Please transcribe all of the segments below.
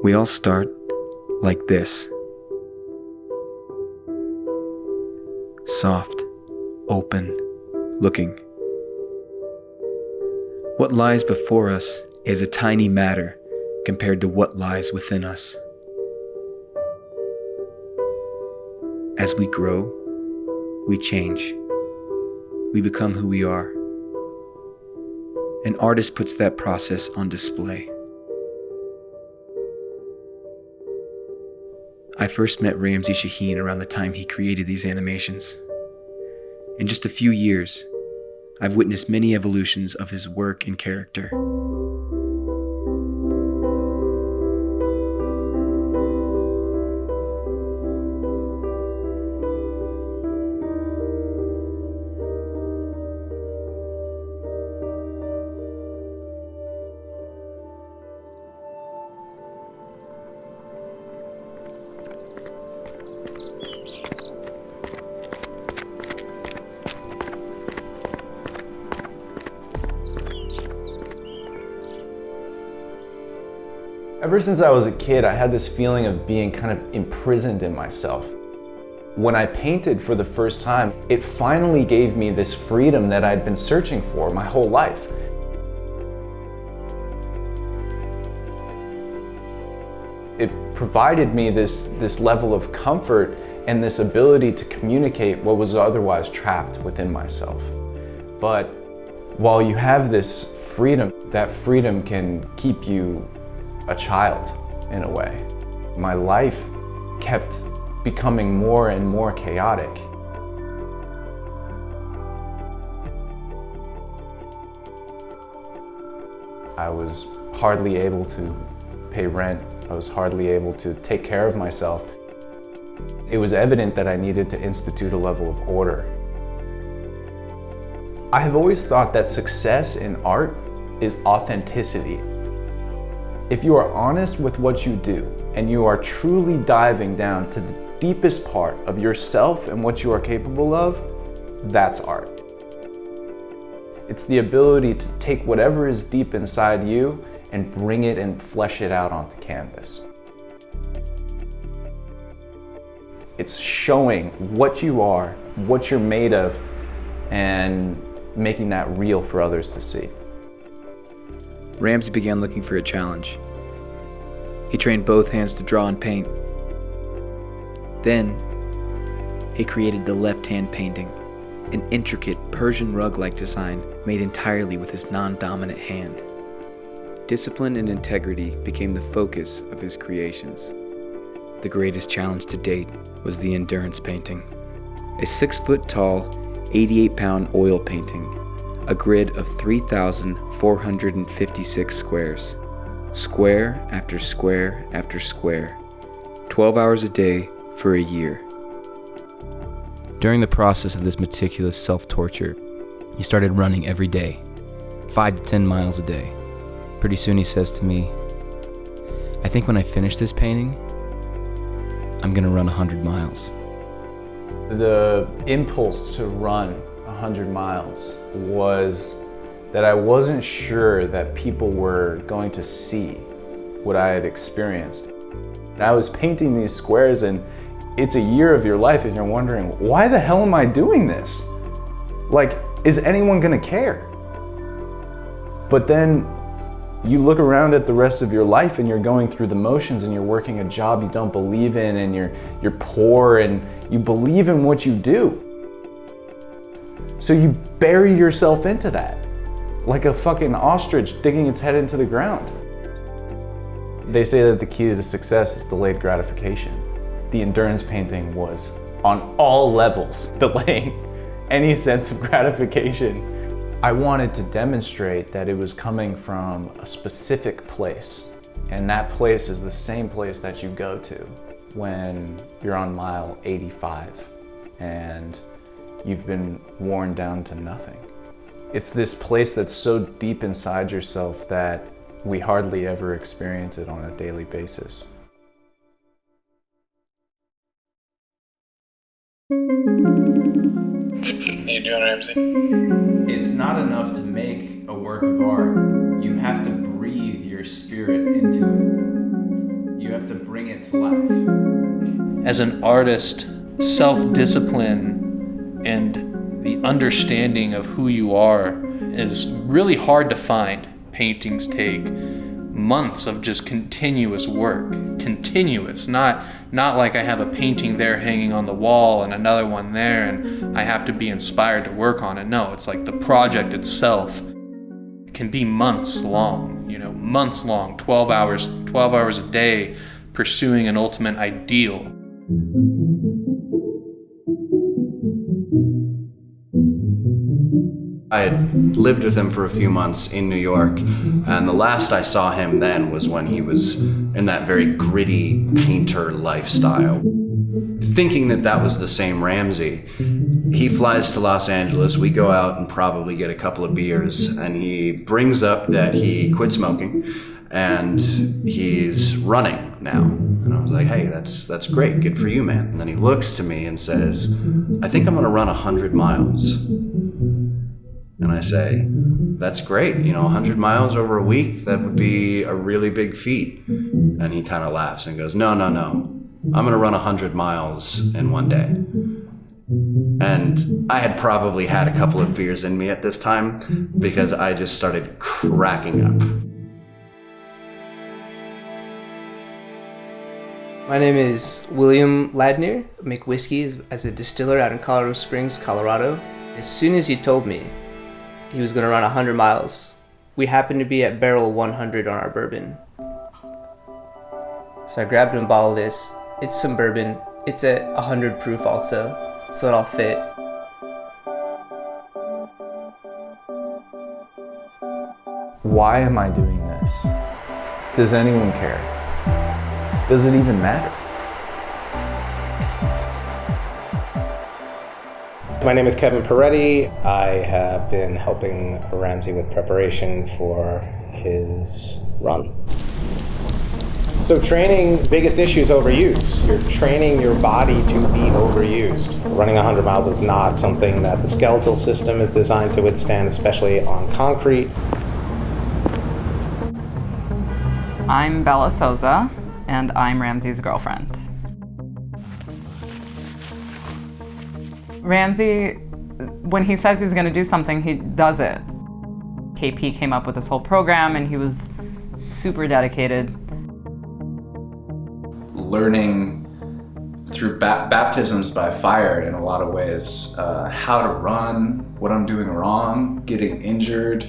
We all start like this. Soft, open, looking. What lies before us is a tiny matter compared to what lies within us. As we grow, we change. We become who we are. An artist puts that process on display. I first met Ramsey Chahine around the time he created these animations. In just a few years, I've witnessed many evolutions of his work and character. Ever since I was a kid, I had this feeling of being kind of imprisoned in myself. When I painted for the first time, it finally gave me this freedom that I'd been searching for my whole life. It provided me this level of comfort and this ability to communicate what was otherwise trapped within myself. But while you have this freedom, that freedom can keep you a child in a way. My life kept becoming more and more chaotic. I was hardly able to pay rent. I was hardly able to take care of myself. It was evident that I needed to institute a level of order. I have always thought that success in art is authenticity. If you are honest with what you do and you are truly diving down to the deepest part of yourself and what you are capable of, that's art. It's the ability to take whatever is deep inside you and bring it and flesh it out onto canvas. It's showing what you are, what you're made of, and making that real for others to see. Ramsey began looking for a challenge. He trained both hands to draw and paint. Then, he created the left-hand painting, an intricate Persian rug-like design made entirely with his non-dominant hand. Discipline and integrity became the focus of his creations. The greatest challenge to date was the endurance painting, a 6-foot-tall, 88-pound oil painting, a grid of 3,456 squares, square after square after square, 12 hours a day for a year. During the process of this meticulous self-torture, he started running every day, 5 to 10 miles a day. Pretty soon he says to me, "I think when I finish this painting, I'm gonna run 100 miles. The impulse to run 100 miles was that I wasn't sure that people were going to see what I had experienced. And I was painting these squares, and it's a year of your life and you're wondering, why the hell am I doing this? Like, is anyone gonna care? But then you look around at the rest of your life and you're going through the motions and you're working a job you don't believe in, and you're poor and you believe in what you do. So you bury yourself into that, like a fucking ostrich digging its head into the ground. They say that the key to success is delayed gratification. The endurance painting was, on all levels, delaying any sense of gratification. I wanted to demonstrate that it was coming from a specific place, and that place is the same place that you go to when you're on mile 85 and you've been worn down to nothing. It's this place that's so deep inside yourself that we hardly ever experience it on a daily basis. How you doing, Ramsey? It's not enough to make a work of art. You have to breathe your spirit into it. have to bring it to life. As an artist, self-discipline and the understanding of who you are is really hard to find. Paintings take months of just continuous work. Continuous, not like I have a painting there hanging on the wall and another one there and I have to be inspired to work on it. No, it's like the project itself can be months long, months long, 12 hours a day pursuing an ultimate ideal. I had lived with him for a few months in New York, and the last I saw him then was when he was in that very gritty painter lifestyle. Thinking that was the same Ramsey, he flies to Los Angeles, we go out and probably get a couple of beers, and he brings up that he quit smoking and he's running now. And I was like, hey, that's great, good for you, man. And then he looks to me and says, I think I'm gonna run 100 miles. And I say, that's great, 100 miles over a week, that would be a really big feat. And he kind of laughs and goes, no, I'm gonna run 100 miles in one day. And I had probably had a couple of beers in me at this time because I just started cracking up. My name is William Ladner. I make whiskey as a distiller out in Colorado Springs, Colorado. As soon as he told me he was going to run 100 miles, we happened to be at barrel 100 on our bourbon. So I grabbed him a bottle of this. It's some bourbon. It's at 100 proof also, so it'll fit. Why am I doing this? Does anyone care? Does it even matter? My name is Kevin Peretti. I have been helping Ramsey with preparation for his run. So training, biggest issue is overuse. You're training your body to be overused. Running 100 miles is not something that the skeletal system is designed to withstand, especially on concrete. I'm Bella Souza, and I'm Ramsey's girlfriend. Ramsey, when he says he's going to do something, he does it. KP came up with this whole program, and he was super dedicated. Learning through baptisms by fire in a lot of ways, how to run, what I'm doing wrong, getting injured.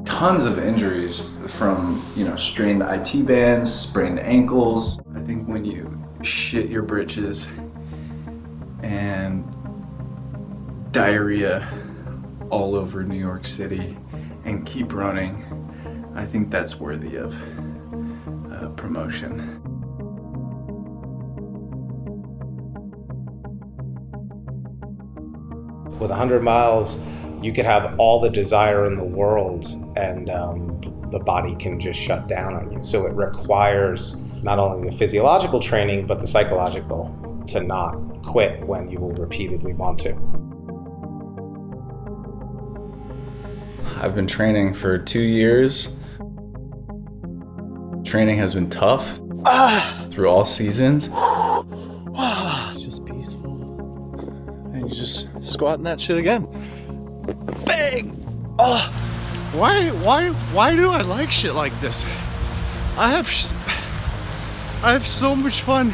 Tons of injuries from, strained IT bands, sprained ankles. I think when you shit your britches and diarrhea all over New York City and keep running, I think that's worthy of promotion. With 100 miles, you could have all the desire in the world and the body can just shut down on you. So it requires not only the physiological training, but the psychological to not quit when you will repeatedly want to. I've been training for 2 years. Training has been tough through all seasons. It's just peaceful. And you just squat in that shit again. Bang! Why do I like shit like this? I have so much fun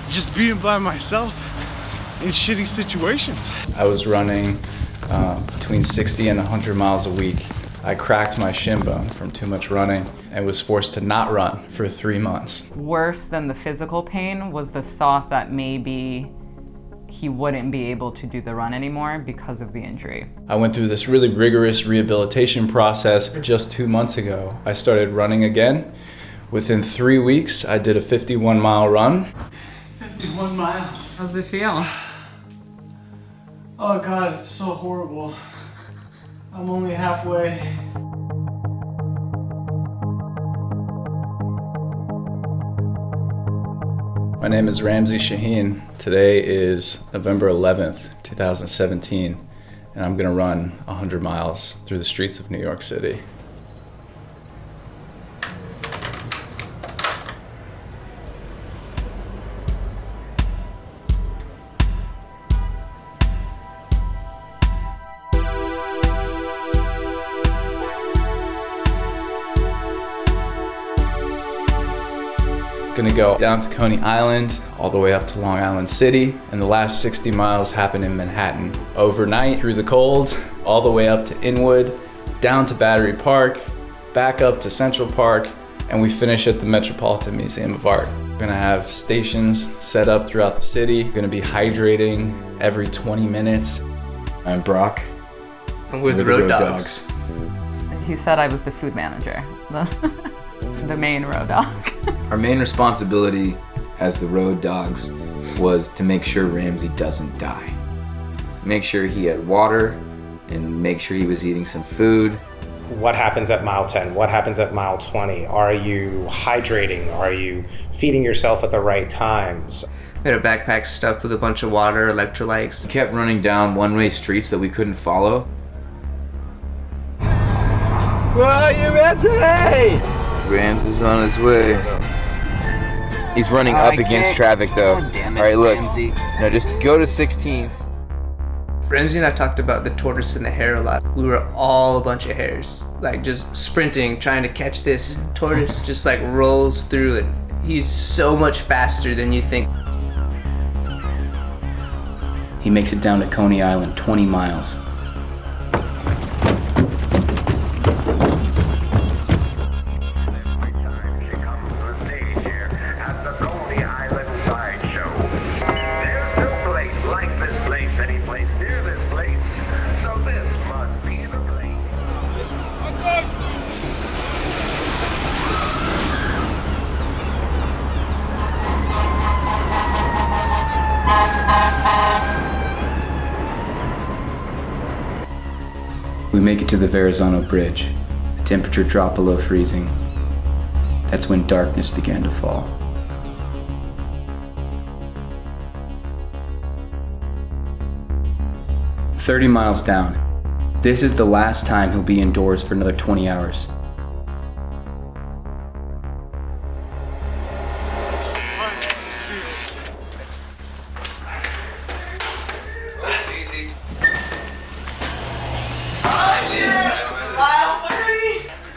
just being by myself in shitty situations. I was running between 60 and 100 miles a week. I cracked my shin bone from too much running and was forced to not run for 3 months. Worse than the physical pain was the thought that maybe he wouldn't be able to do the run anymore because of the injury. I went through this really rigorous rehabilitation process. Just 2 months ago, I started running again. Within 3 weeks, I did a 51-mile run. 51 miles. How's it feel? Oh God, it's so horrible. I'm only halfway. My name is Ramsey Chahine. Today is November 11th, 2017, and I'm gonna run 100 miles through the streets of New York City. Gonna go down to Coney Island, all the way up to Long Island City, and the last 60 miles happen in Manhattan. Overnight, through the cold, all the way up to Inwood, down to Battery Park, back up to Central Park, and we finish at the Metropolitan Museum of Art. We're gonna have stations set up throughout the city. We're gonna be hydrating every 20 minutes. I'm Brock. And we're the road dogs. He said I was the food manager, the main road dog. Our main responsibility as the road dogs was to make sure Ramsey doesn't die. Make sure he had water and make sure he was eating some food. What happens at mile 10? What happens at mile 20? Are you hydrating? Are you feeding yourself at the right times? We had a backpack stuffed with a bunch of water, electrolytes. We kept running down one-way streets that we couldn't follow. Where are you at today? Rams is on his way. He's running up against traffic though. Alright, look. Ramsey. No, just go to 16th. Ramsey and I talked about the tortoise and the hare a lot. We were all a bunch of hares, like just sprinting, trying to catch this tortoise. Just like rolls through it. He's so much faster than you think. He makes it down to Coney Island, 20 miles. We make it to the Verrazano Bridge. The temperature dropped below freezing. That's when darkness began to fall. "30 miles down. This is the last time he'll be indoors for another 20 hours.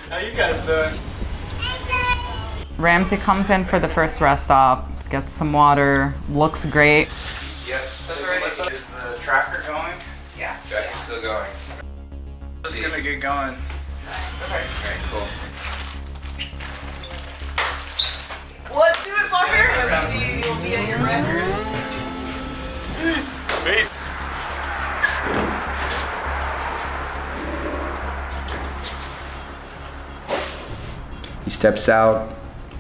How you guys doing? Ramsey comes in for the first rest stop, gets some water, looks great. Yep, that's ready. Is the tracker going? Yeah. Okay, it's still going. Just gonna get going. Okay, cool. Let's do it, fucker! Ramsey will be at your record. Peace. Peace. He steps out.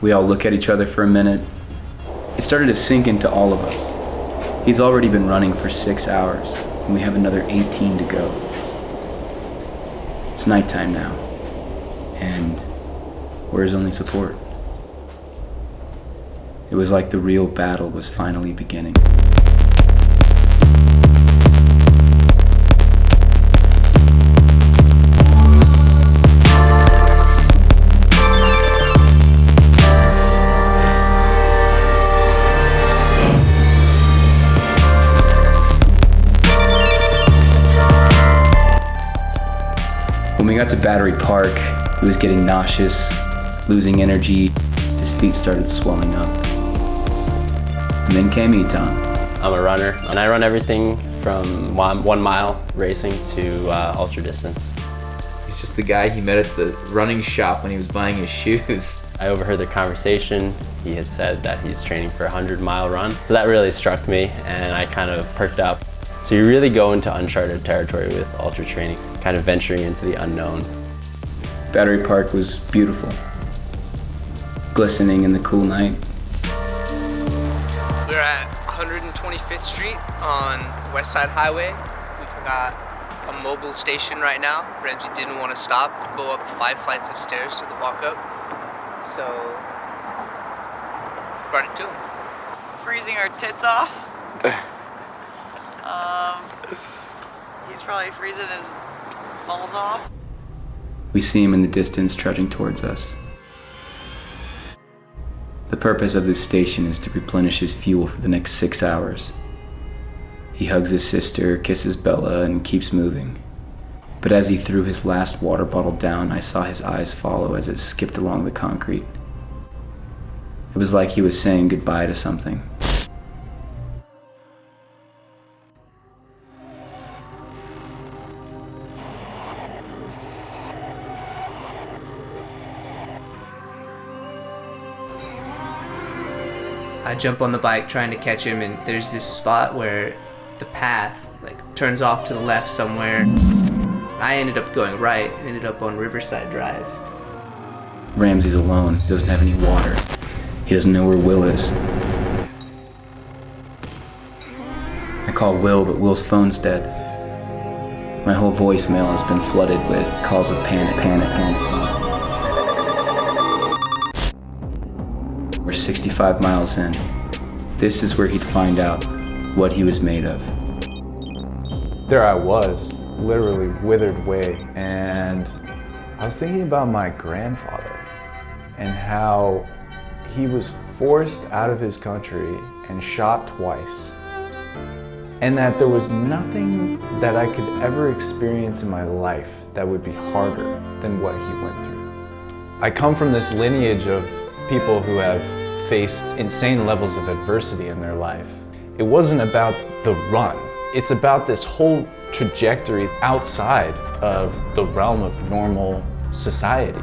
We all look at each other for a minute. It started to sink into all of us. He's already been running for 6 hours, and we have another 18 to go. It's nighttime now, and we're his only support. It was like the real battle was finally beginning. When we got to Battery Park, he was getting nauseous, losing energy. His feet started swelling up. And then came Eton. I'm a runner, and I run everything from 1 mile racing to ultra distance. He's just the guy he met at the running shop when he was buying his shoes. I overheard the conversation. He had said that he's training for a 100-mile run. So that really struck me, and I kind of perked up. So you really go into uncharted territory with ultra training, kind of venturing into the unknown. Battery Park was beautiful, glistening in the cool night. We're at 125th Street on West Side Highway. We've got a mobile station right now. Ramsey didn't want to stop, go up 5 flights of stairs to the walk-up. So, brought it to him. Freezing our tits off. He's probably freezing his balls off. We see him in the distance trudging towards us. The purpose of this station is to replenish his fuel for the next 6 hours. He hugs his sister, kisses Bella, and keeps moving. But as he threw his last water bottle down, I saw his eyes follow as it skipped along the concrete. It was like he was saying goodbye to something. I jump on the bike trying to catch him, and there's this spot where the path turns off to the left somewhere. I ended up going right, ended up on Riverside Drive. Ramsey's alone. He doesn't have any water. He doesn't know where Will is. I call Will, but Will's phone's dead. My whole voicemail has been flooded with calls of panic. We're 65 miles in. This is where he'd find out what he was made of. There I was, literally withered away, and I was thinking about my grandfather and how he was forced out of his country and shot twice, and that there was nothing that I could ever experience in my life that would be harder than what he went through. I come from this lineage of people who have faced insane levels of adversity in their life. It wasn't about the run. It's about this whole trajectory outside of the realm of normal society.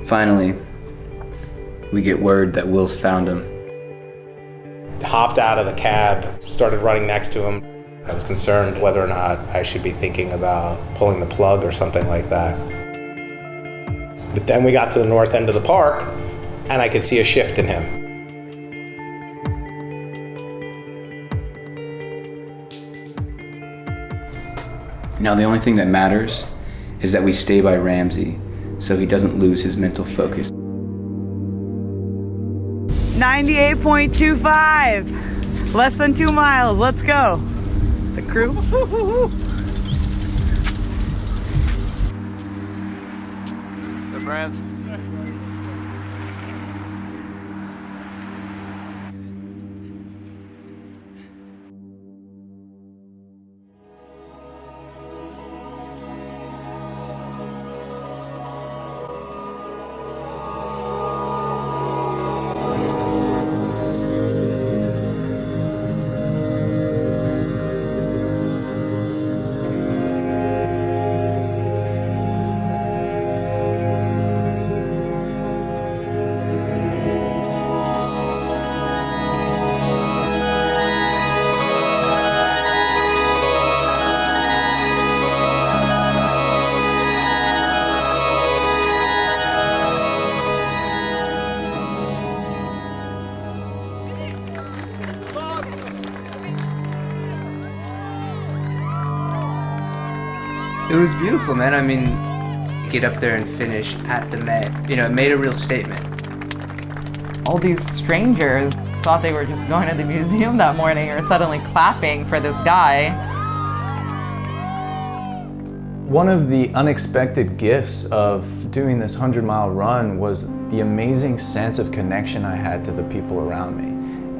Finally, we get word that Will's found him. Hopped out of the cab, started running next to him. I was concerned whether or not I should be thinking about pulling the plug or something like that. But then we got to the north end of the park, and I could see a shift in him. Now the only thing that matters is that we stay by Ramsey so he doesn't lose his mental focus. 98.25. Less than 2 miles. Let's go. The crew. What's up, Rams? It was beautiful, man. I mean, get up there and finish at the Met. You know, it made a real statement. All these strangers thought they were just going to the museum that morning or suddenly clapping for this guy. One of the unexpected gifts of doing this 100-mile run was the amazing sense of connection I had to the people around me.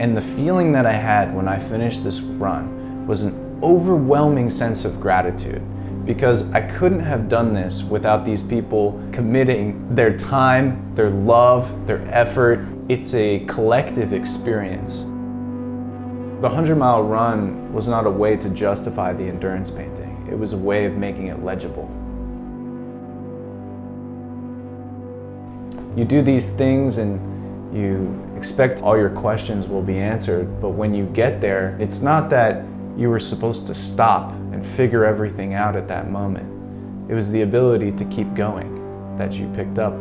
And the feeling that I had when I finished this run was an overwhelming sense of gratitude, because I couldn't have done this without these people committing their time, their love, their effort. It's a collective experience. The 100-mile run was not a way to justify the endurance painting. It was a way of making it legible. You do these things and you expect all your questions will be answered, but when you get there, it's not that you were supposed to stop and figure everything out at that moment. It was the ability to keep going that you picked up.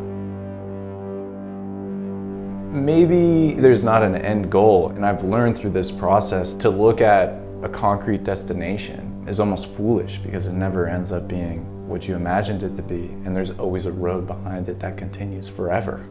Maybe there's not an end goal, and I've learned through this process to look at a concrete destination is almost foolish because it never ends up being what you imagined it to be, and there's always a road behind it that continues forever.